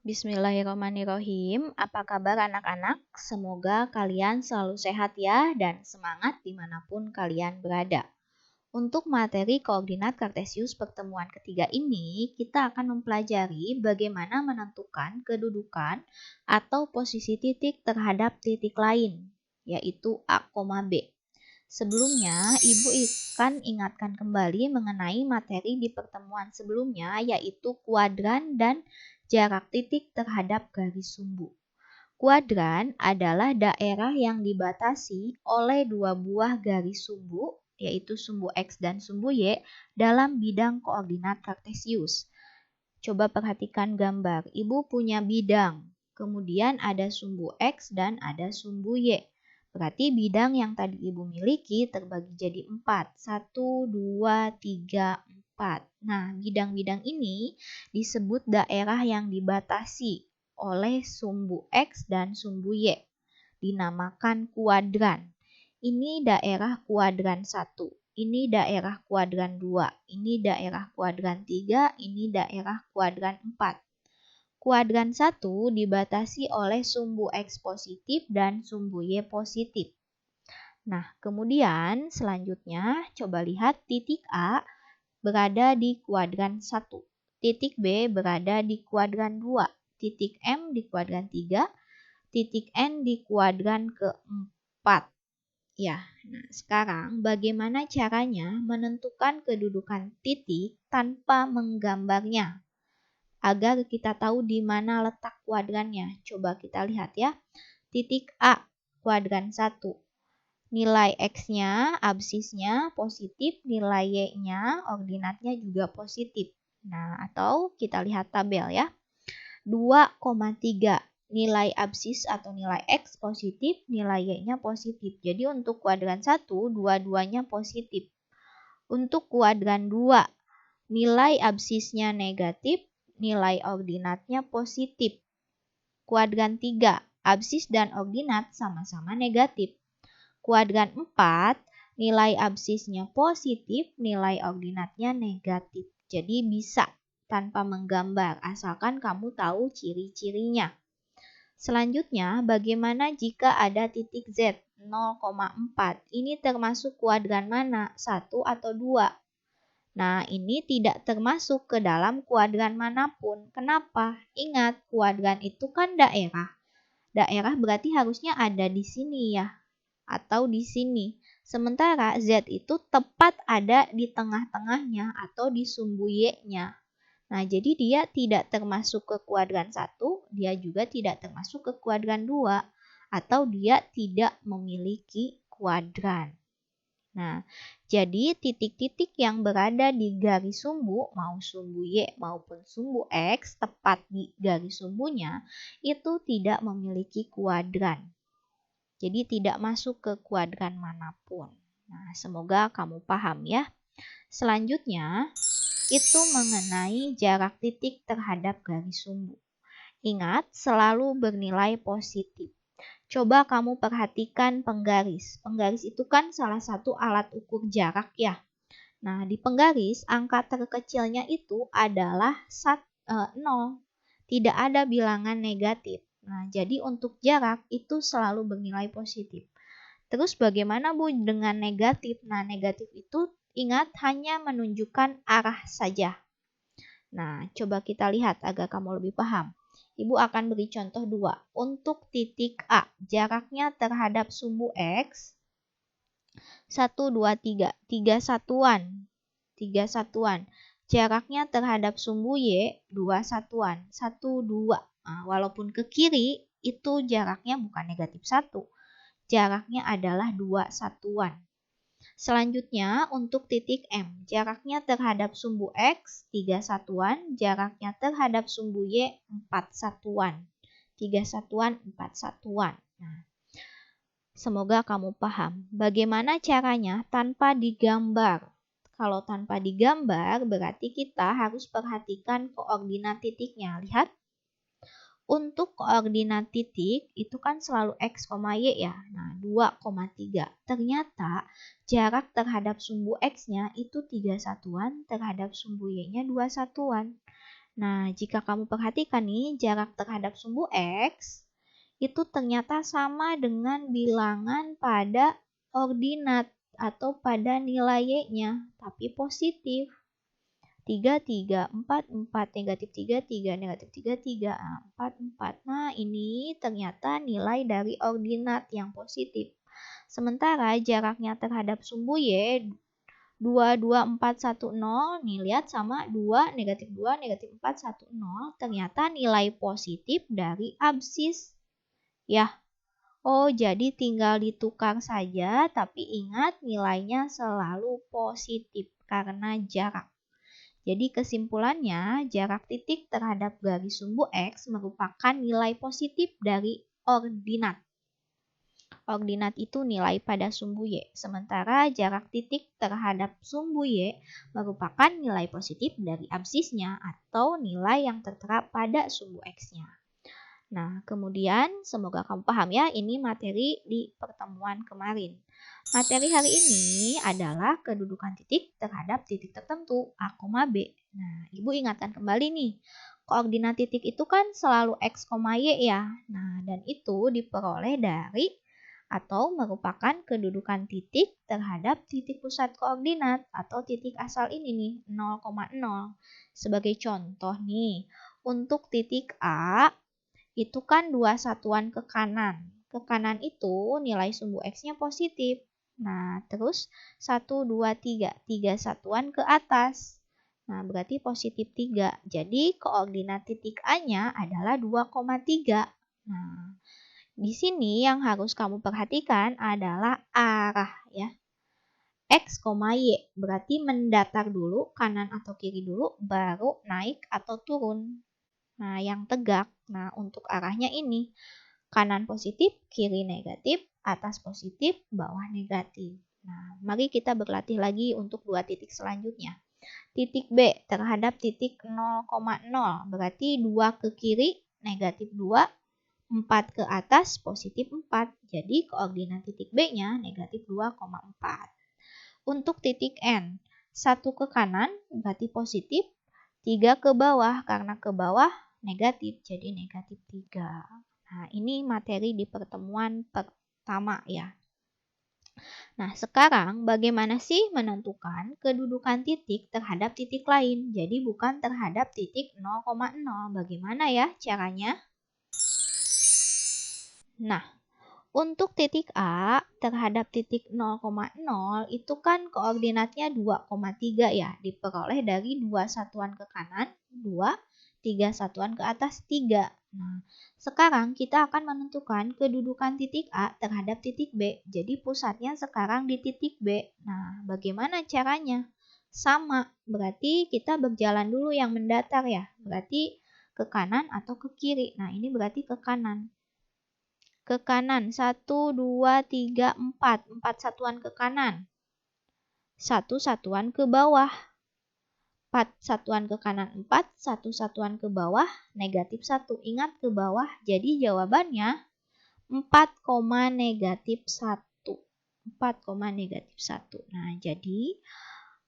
Bismillahirrahmanirrahim. Apa kabar anak-anak? Semoga kalian selalu sehat ya dan semangat dimanapun kalian berada. Untuk materi koordinat Kartesius pertemuan ketiga ini, kita akan mempelajari bagaimana menentukan kedudukan atau posisi titik terhadap titik lain, yaitu A, B. Sebelumnya, Ibu akan ingatkan kembali mengenai materi di pertemuan sebelumnya, yaitu kuadran dan jarak titik terhadap garis sumbu. Kuadran adalah daerah yang dibatasi oleh dua buah garis sumbu, yaitu sumbu X dan sumbu Y, dalam bidang koordinat Kartesius. Coba perhatikan gambar. Ibu punya bidang, kemudian ada sumbu X dan ada sumbu Y. Berarti bidang yang tadi Ibu miliki terbagi jadi 4. 1, 2, 3, 4. Nah, bidang-bidang ini disebut daerah yang dibatasi oleh sumbu X dan sumbu Y. Dinamakan kuadran. Ini daerah kuadran 1. Ini daerah kuadran 2. Ini daerah kuadran 3. Ini daerah kuadran 4. Kuadran 1 dibatasi oleh sumbu X positif dan sumbu Y positif. Nah, kemudian selanjutnya coba lihat titik A berada di kuadran 1. Titik B berada di kuadran 2. Titik M di kuadran 3. Titik N di kuadran keempat. Ya, nah sekarang bagaimana caranya menentukan kedudukan titik tanpa menggambarnya? Agar kita tahu di mana letak kuadrannya. Coba kita lihat ya. Titik A, kuadran 1. Nilai X-nya, absisnya positif, nilai Y-nya, ordinatnya juga positif. Nah, atau kita lihat tabel ya. 2,3. Nilai absis atau nilai X positif, nilai Y-nya positif. Jadi untuk kuadran 1, dua-duanya positif. Untuk kuadran 2, nilai absisnya negatif, nilai ordinatnya positif. Kuadran 3, absis dan ordinat sama-sama negatif. Kuadran 4, nilai absisnya positif, nilai ordinatnya negatif. Jadi bisa tanpa menggambar, asalkan kamu tahu ciri-cirinya. Selanjutnya, bagaimana jika ada titik Z 0,4? Ini termasuk kuadran mana? 1 atau 2? Nah, ini tidak termasuk ke dalam kuadran manapun. Kenapa? Ingat, kuadran itu kan daerah. Daerah berarti harusnya ada di sini ya, atau di sini. Sementara Z itu tepat ada di tengah-tengahnya atau di sumbu Y-nya. Nah, jadi dia tidak termasuk ke kuadran 1, dia juga tidak termasuk ke kuadran 2, atau dia tidak memiliki kuadran. Nah, jadi titik-titik yang berada di garis sumbu, mau sumbu Y maupun sumbu X, tepat di garis sumbunya, itu tidak memiliki kuadran. Jadi tidak masuk ke kuadran manapun. Nah, semoga kamu paham ya. Selanjutnya, itu mengenai jarak titik terhadap garis sumbu. Ingat, selalu bernilai positif. Coba kamu perhatikan penggaris. Penggaris itu kan salah satu alat ukur jarak ya. Nah, di penggaris, angka terkecilnya itu adalah 0. Tidak ada bilangan negatif. Nah, jadi untuk jarak itu selalu bernilai positif. Terus bagaimana Bu dengan negatif? Nah, negatif itu ingat hanya menunjukkan arah saja. Nah, coba kita lihat agar kamu lebih paham. Ibu akan beri contoh 2. Untuk titik A, jaraknya terhadap sumbu X 1, 2, 3. 3 satuan. 3 satuan. Jaraknya terhadap sumbu Y 2 satuan. 1, 2. Nah, walaupun ke kiri itu jaraknya bukan negatif 1. Jaraknya adalah 2 satuan. Selanjutnya untuk titik M, jaraknya terhadap sumbu X 3 satuan, jaraknya terhadap sumbu Y 4 satuan. 3 satuan, 4 satuan. Nah, semoga kamu paham. Bagaimana caranya tanpa digambar? Kalau tanpa digambar berarti kita harus perhatikan koordinat titiknya. Lihat. Untuk koordinat titik itu kan selalu X, Y ya. Nah, 2,3. Ternyata jarak terhadap sumbu X-nya itu 3 satuan, terhadap sumbu Y-nya 2 satuan. Nah, jika kamu perhatikan nih, jarak terhadap sumbu X itu ternyata sama dengan bilangan pada ordinat atau pada nilai Y-nya, tapi positif. 3, 3, 4, 4, negatif 3, 3, negatif 3, 3, 4, 4. Nah, ini ternyata nilai dari ordinat yang positif. Sementara jaraknya terhadap sumbu Y, 2, 2, 4, 1, 0, nih lihat sama 2, negatif 2, negatif 4, 1, 0. Ternyata nilai positif dari absis. Ya, oh jadi tinggal ditukar saja, tapi ingat nilainya selalu positif karena jarak. Jadi kesimpulannya, jarak titik terhadap garis sumbu X merupakan nilai positif dari ordinat. Ordinat itu nilai pada sumbu Y, sementara jarak titik terhadap sumbu Y merupakan nilai positif dari absisnya atau nilai yang tertera pada sumbu X-nya. Nah, kemudian semoga kamu paham ya, ini materi di pertemuan kemarin. Materi hari ini adalah kedudukan titik terhadap titik tertentu A, B. Nah, Ibu ingatkan kembali nih, koordinat titik itu kan selalu X, Y ya. Nah, dan itu diperoleh dari atau merupakan kedudukan titik terhadap titik pusat koordinat atau titik asal ini nih, 0,0. Sebagai contoh nih, untuk titik A, itu kan 2 satuan ke kanan. Ke kanan itu nilai sumbu X-nya positif. Nah, terus 1, 2, 3. 3 satuan ke atas. Nah, berarti positif 3. Jadi, koordinat titik A-nya adalah 2,3. Nah, di sini yang harus kamu perhatikan adalah arah ya. X, Y. Berarti mendatar dulu, kanan atau kiri dulu, baru naik atau turun. Nah, yang tegak. Nah, untuk arahnya ini. Kanan positif, kiri negatif, atas positif, bawah negatif. Nah, mari kita berlatih lagi untuk 2 titik selanjutnya. Titik B terhadap titik 0,0. Berarti 2 ke kiri, negatif 2. 4 ke atas, positif 4. Jadi, koordinat titik B-nya negatif 2,4. Untuk titik N, 1 ke kanan, berarti positif. 3 ke bawah, karena ke bawah negatif, jadi negatif 3. Nah, ini materi di pertemuan pertama ya. Nah, sekarang bagaimana sih menentukan kedudukan titik terhadap titik lain? Jadi bukan terhadap titik 0,0. Bagaimana ya caranya? Nah, untuk titik A terhadap titik 0,0 itu kan koordinatnya 2,3 ya. Diperoleh dari 2 satuan ke kanan, 2, 3 satuan ke atas, 3. Nah, sekarang kita akan menentukan kedudukan titik A terhadap titik B. Jadi pusatnya sekarang di titik B. Nah, bagaimana caranya? Sama, berarti kita berjalan dulu yang mendatar ya. Berarti ke kanan atau ke kiri. Nah, ini berarti ke kanan. Ke kanan, 1, 2, 3, 4. 4 satuan ke kanan. 1 satuan ke bawah. 4 satuan ke kanan 4, 1 satuan ke bawah, negatif 1. Ingat ke bawah, jadi jawabannya 4, negatif 1. 4, negatif 1. Nah, jadi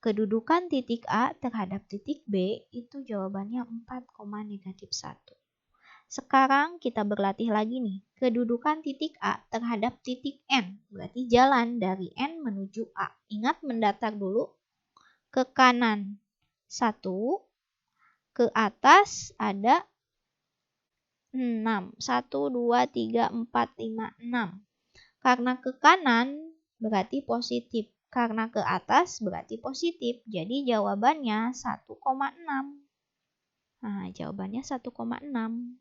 kedudukan titik A terhadap titik B itu jawabannya 4, negatif 1. Sekarang kita berlatih lagi nih, kedudukan titik A terhadap titik N. Berarti jalan dari N menuju A. Ingat mendatar dulu ke kanan 1, ke atas ada 6. 1, 2, 3, 4, 5, 6. Karena ke kanan berarti positif. Karena ke atas berarti positif. Jadi jawabannya 1,6. Nah, jawabannya 1,6.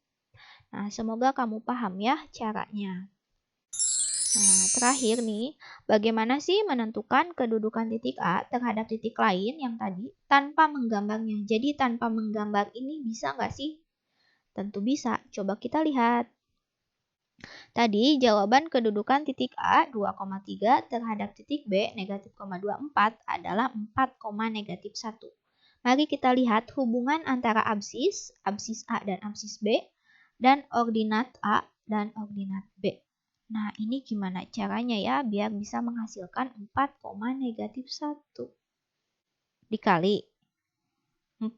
Nah, semoga kamu paham ya caranya. Nah, terakhir nih, bagaimana sih menentukan kedudukan titik A terhadap titik lain yang tadi tanpa menggambarnya? Jadi tanpa menggambar ini bisa nggak sih? Tentu bisa. Coba kita lihat. Tadi jawaban kedudukan titik A 2,3 terhadap titik B negatif 0,24 adalah 4, negatif 1. Mari kita lihat hubungan antara absis A dan absis B, dan ordinat A dan ordinat B. Nah, ini gimana caranya ya biar bisa menghasilkan 4, negatif 1? Dikali 2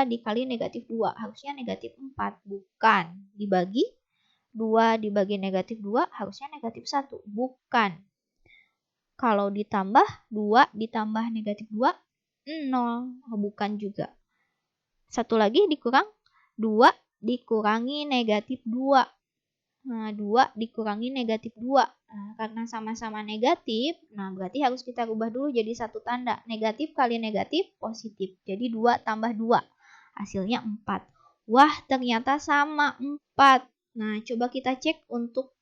dikali negatif 2. Harusnya negatif 4, bukan. Dibagi 2 dibagi negatif 2, harusnya negatif 1, bukan. Kalau ditambah 2 ditambah negatif 2, 0, bukan juga. Satu lagi dikurang 2 dikurangi negatif 2. Nah, 2 dikurangi negatif 2. Nah, karena sama-sama negatif, nah berarti harus kita rubah dulu jadi satu tanda. Negatif kali negatif, positif. Jadi 2 tambah 2. Hasilnya 4. Wah, ternyata sama 4. Nah, coba kita cek untuk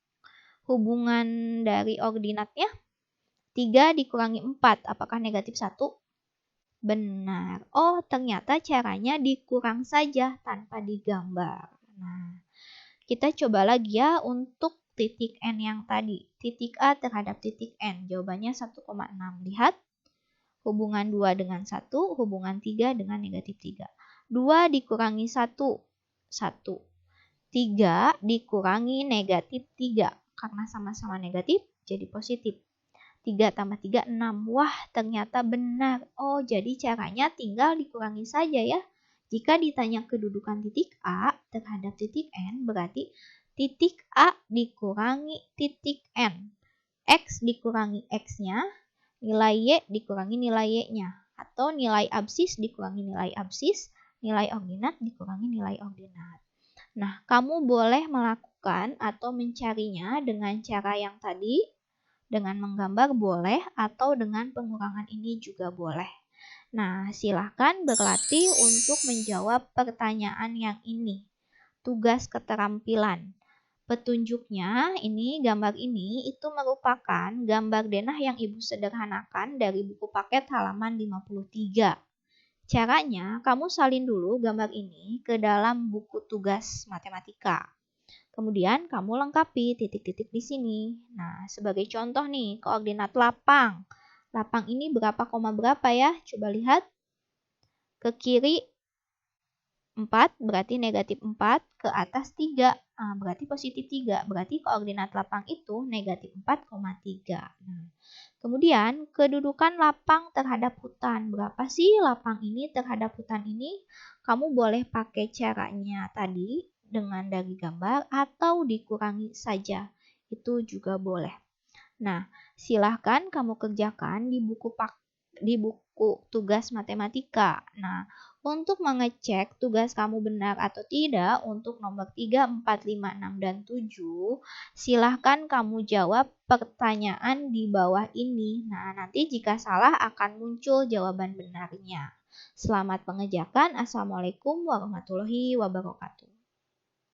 hubungan dari ordinatnya. 3 dikurangi 4, apakah negatif 1? Benar. Oh, ternyata caranya dikurang saja tanpa digambar. Nah, kita coba lagi ya untuk titik N yang tadi. Titik A terhadap titik N. Jawabannya 1,6. Lihat. Hubungan 2 dengan 1, hubungan 3 dengan negatif 3. 2 dikurangi 1. 1. 3 dikurangi negatif 3. Karena sama-sama negatif, jadi positif. 3 tambah 3, 6. Wah, ternyata benar. Oh, jadi caranya tinggal dikurangi saja ya. Jika ditanya kedudukan titik A terhadap titik N, berarti titik A dikurangi titik N. X dikurangi X-nya, nilai Y dikurangi nilai Y-nya. Atau nilai absis dikurangi nilai absis, nilai ordinat dikurangi nilai ordinat. Nah, kamu boleh melakukan atau mencarinya dengan cara yang tadi, dengan menggambar boleh, atau dengan pengurangan ini juga boleh. Nah, silahkan berlatih untuk menjawab pertanyaan yang ini. Tugas keterampilan. Petunjuknya, gambar ini itu merupakan gambar denah yang Ibu sederhanakan dari buku paket halaman 53. Caranya, kamu salin dulu gambar ini ke dalam buku tugas matematika. Kemudian kamu lengkapi titik-titik di sini. Nah, sebagai contoh nih, koordinat lapang. Lapang ini berapa koma berapa ya? Coba lihat. Ke kiri 4 berarti negatif 4, ke atas 3. Nah, berarti positif 3. Berarti koordinat lapang itu negatif 4,3. Nah, kemudian kedudukan lapang terhadap hutan. Berapa sih lapang ini terhadap hutan ini? Kamu boleh pakai caranya tadi dengan dari gambar atau dikurangi saja. Itu juga boleh. Nah, silahkan kamu kerjakan di buku tugas matematika. Nah, untuk mengecek tugas kamu benar atau tidak untuk nomor 3, 4, 5, 6, dan 7, silahkan kamu jawab pertanyaan di bawah ini. Nah, nanti jika salah akan muncul jawaban benarnya. Selamat mengerjakan. Assalamualaikum warahmatullahi wabarakatuh.